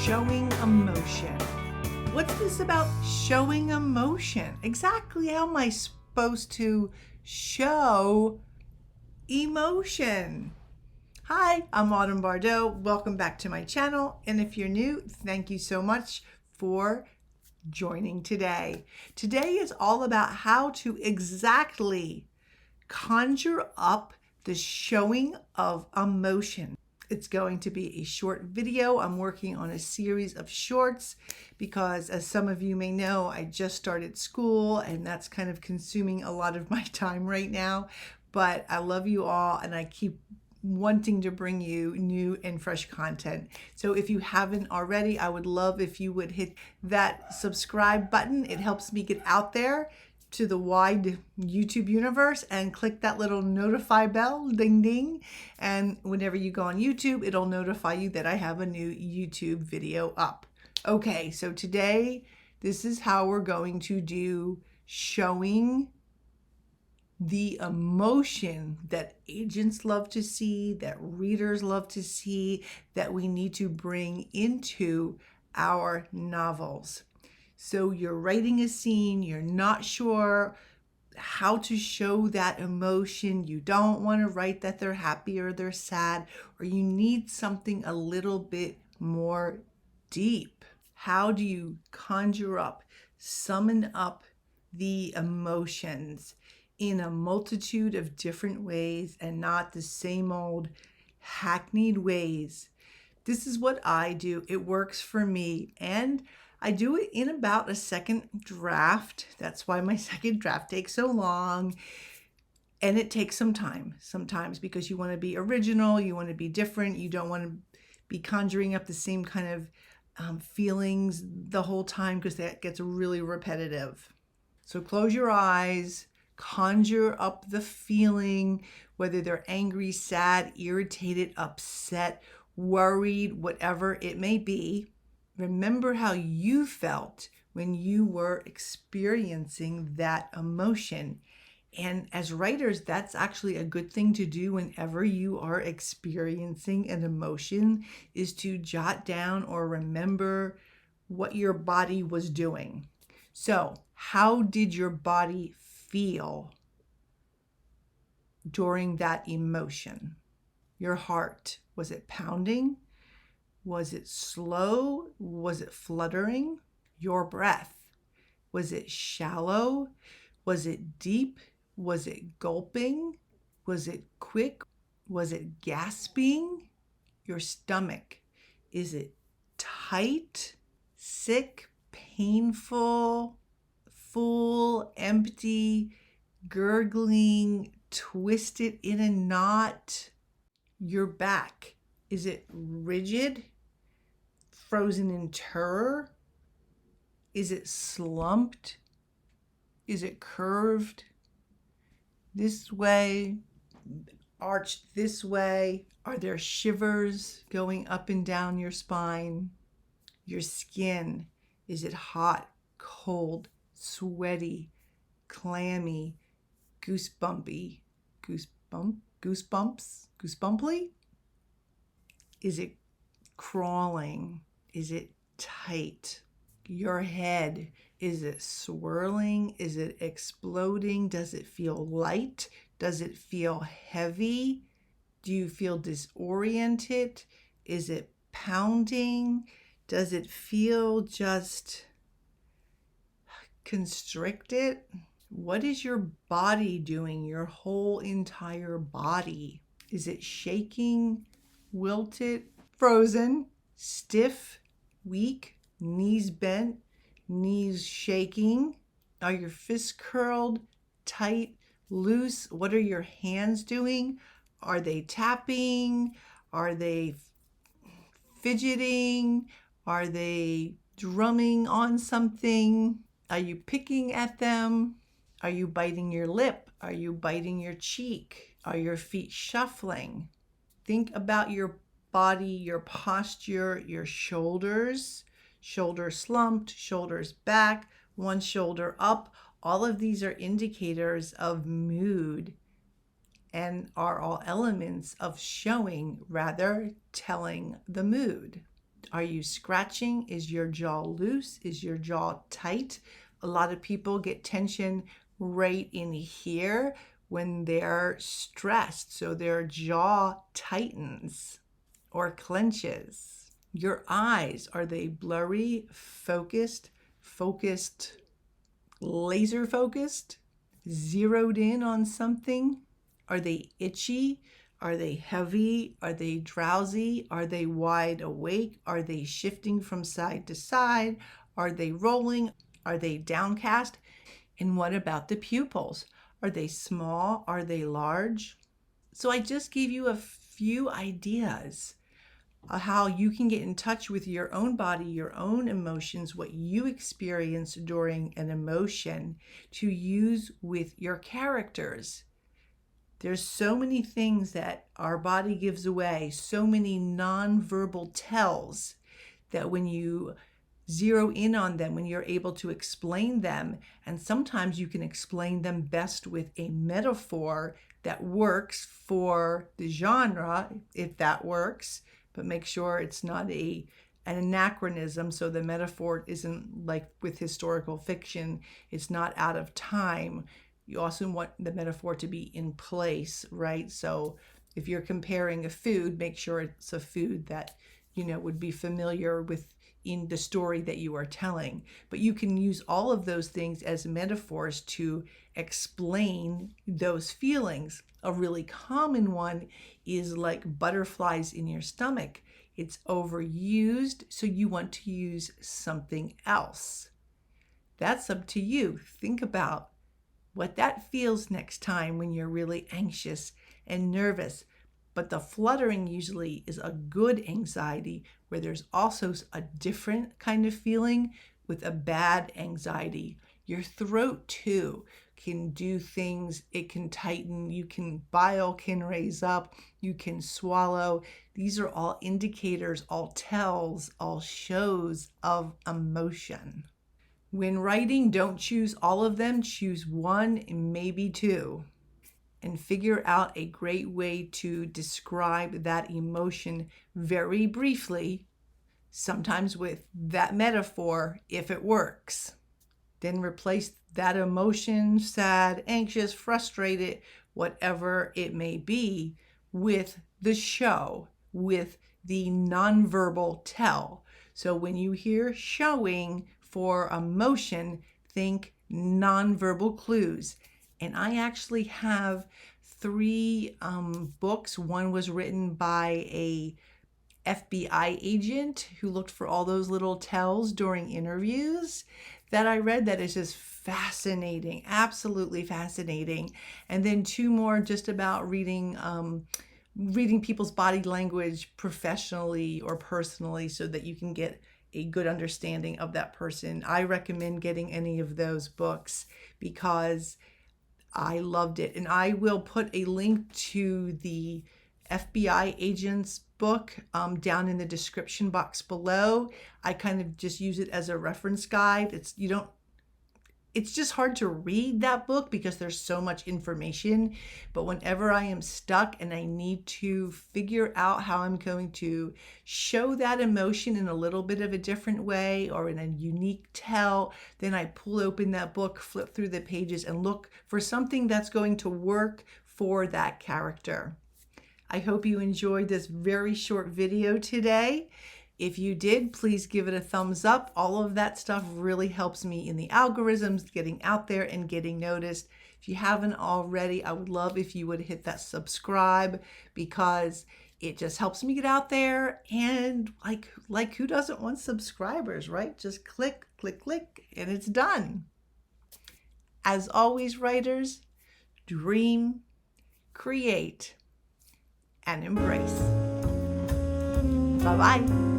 showing emotion. What's this about showing emotion? Exactly how am I supposed to show emotion? Hi, I'm Autumn Bardot. Welcome back to my channel. And if you're new, thank you so much for joining today. Today is all about how to exactly conjure up the showing of emotion. It's going to be a short video. I'm working on a series of shorts because, as some of you may know, I just started school and that's kind of consuming a lot of my time right now. But I love you all and I keep wanting to bring you new and fresh content. So if you haven't already, I would love if you would hit that subscribe button. It helps me get out there to the wide YouTube universe, and click that little notify bell, ding ding, and whenever you go on YouTube, it'll notify you that I have a new YouTube video up. Okay, so today, this is how we're going to do showing the emotion that agents love to see, that readers love to see, that we need to bring into our novels. So you're writing a scene, you're not sure how to show that emotion, you don't want to write that they're happy or they're sad, or you need something a little bit more deep. How do you conjure up, summon up the emotions in a multitude of different ways and not the same old hackneyed ways? This is what I do. It works for me, and I do it in about a second draft. That's why my second draft takes so long. And it takes some time sometimes because you want to be original, you want to be different, you don't want to be conjuring up the same kind of feelings the whole time because that gets really repetitive. So close your eyes, conjure up the feeling, whether they're angry, sad, irritated, upset, worried, whatever it may be. Remember how you felt when you were experiencing that emotion. And as writers, that's actually a good thing to do whenever you are experiencing an emotion, is to jot down or remember what your body was doing. So, how did your body feel during that emotion? Your heart, was it pounding? Was it slow? Was it fluttering? Your breath, was it shallow? Was it deep? Was it gulping? Was it quick? Was it gasping? Your stomach, is it tight, sick, painful, full, empty, gurgling, twisted in a knot? Your back, is it rigid, frozen in terror? Is it slumped? Is it curved this way, arched this way? Are there shivers going up and down your spine? Your skin, is it hot, cold, sweaty, clammy, goosebumpy, goosebumply? Is it crawling? Is it tight? Your head, is it swirling? Is it exploding? Does it feel light? Does it feel heavy? Do you feel disoriented? Is it pounding? Does it feel just constricted? What is your body doing? Your whole entire body. Is it shaking, wilted, frozen, stiff, weak, knees bent, knees shaking? Are your fists curled, tight, loose? What are your hands doing? Are they tapping? Are they fidgeting? Are they drumming on something? Are you picking at them? Are you biting your lip? Are you biting your cheek? Are your feet shuffling? Think about your body, your posture, your shoulders slumped, shoulders back, one shoulder up. All of these are indicators of mood and are all elements of showing, rather telling the mood. Are you scratching? Is your jaw loose? Is your jaw tight? A lot of people get tension right in here when they're stressed, so their jaw tightens or clenches. Your eyes, are they blurry, focused, laser focused, zeroed in on something? Are they itchy? Are they heavy? Are they drowsy? Are they wide awake? Are they shifting from side to side? Are they rolling? Are they downcast? And what about the pupils? Are they small? Are they large? So I just gave you a few ideas of how you can get in touch with your own body, your own emotions, what you experience during an emotion to use with your characters. There's so many things that our body gives away, so many nonverbal tells that when you zero in on them, when you're able to explain them, and sometimes you can explain them best with a metaphor that works for the genre, if that works, but make sure it's not an anachronism, so the metaphor isn't like with historical fiction, it's not out of time. You also want the metaphor to be in place, right? So if you're comparing a food, make sure it's a food that, would be familiar with in the story that you are telling. But you can use all of those things as metaphors to explain those feelings. A really common one is like butterflies in your stomach. It's overused, so you want to use something else. That's up to you. Think about what that feels next time when you're really anxious and nervous. But the fluttering usually is a good anxiety, where there's also a different kind of feeling with a bad anxiety. Your throat too can do things. It can tighten, bile can raise up, you can swallow. These are all indicators, all tells, all shows of emotion. When writing, don't choose all of them, choose one, maybe two, and figure out a great way to describe that emotion very briefly, sometimes with that metaphor, if it works. Then replace that emotion, sad, anxious, frustrated, whatever it may be, with the show, with the nonverbal tell. So when you hear showing for emotion, think nonverbal clues. And I actually have 3 books. One was written by a FBI agent who looked for all those little tells during interviews that I read that is just fascinating, absolutely fascinating. And then 2 more just about reading people's body language professionally or personally so that you can get a good understanding of that person. I recommend getting any of those books because I loved it. And I will put a link to the FBI agent's book down in the description box below. I kind of just use it as a reference guide. It's just hard to read that book because there's so much information. But whenever I am stuck and I need to figure out how I'm going to show that emotion in a little bit of a different way or in a unique tell, then I pull open that book, flip through the pages, and look for something that's going to work for that character. I hope you enjoyed this very short video today. If you did, please give it a thumbs up. All of that stuff really helps me in the algorithms, getting out there and getting noticed. If you haven't already, I would love if you would hit that subscribe because it just helps me get out there. And like who doesn't want subscribers, right? Just click, click, click, and it's done. As always, writers, dream, create, and embrace. Bye-bye.